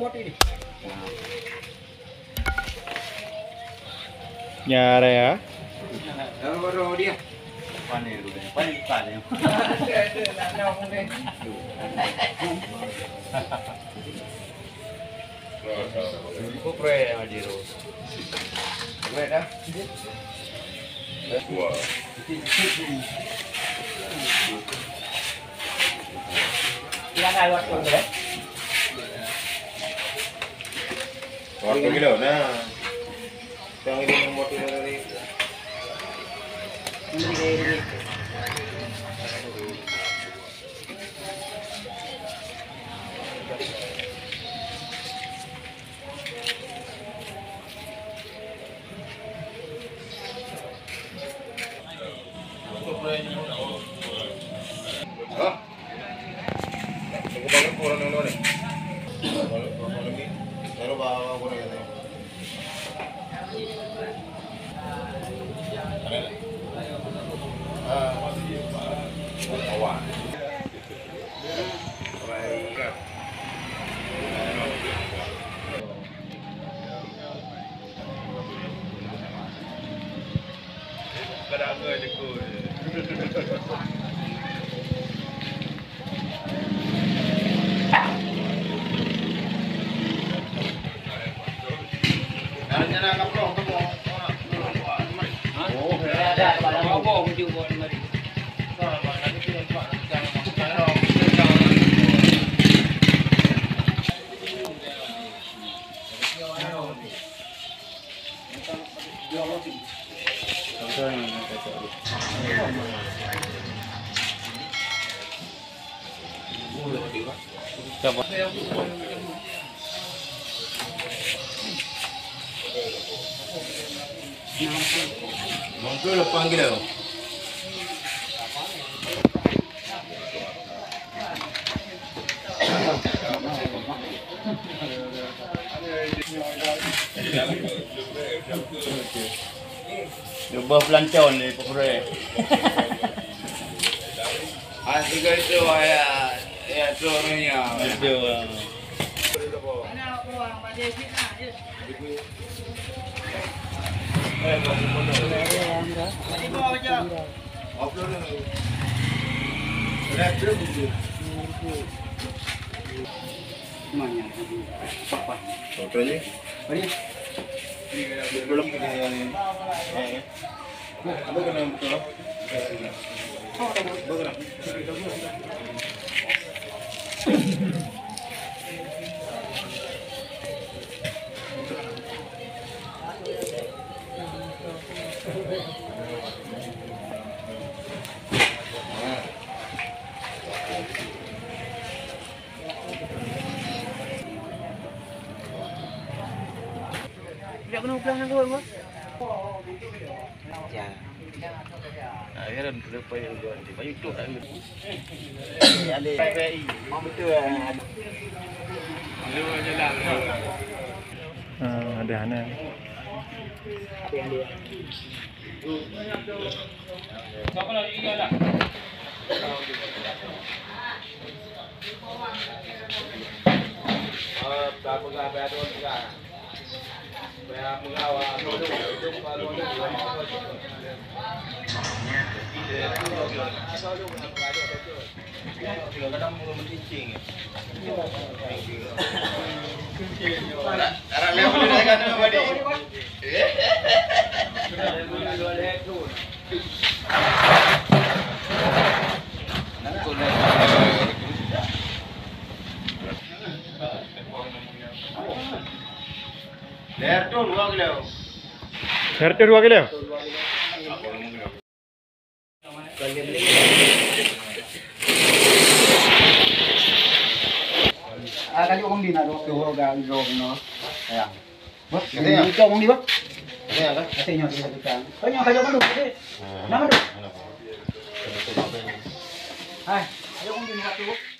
bot ini. Nyare ya. Kalau baru dia. Panen dulu, panen panen. Kupre Madiro. Kupre dah. Wah. Ilang kali waktu tu? Waktu kilo nah. Yang ini membuat dari Mangkuk lepas gila. Coba pelancong ni Kupre. Tiga itu ya suaranya. Aduh. Fotonya? Belum ini. Apa kena betul? Tidak kena pulang aku, Bos. Ya. Akhirnya berapa yang jual di YouTube tak ada. Ada PPI. Mau betul ada. Lu jalan. Ada aneh. Apa yang dia? Siapa lagi enggak? Berapa ada juga. Berapa mengawal itu kalau kadang mau mencing. Arah level dia kan apa dia? Lerto 2 kilo. Hertu 2 kilo. Kali orang di nak dok gang dok no. Ayang. Bos, ini cok orang di bos. Ini apa? Katanya satu kan. Banyak kajo kan dok. Nama dok. Hai, ayo orang di satu.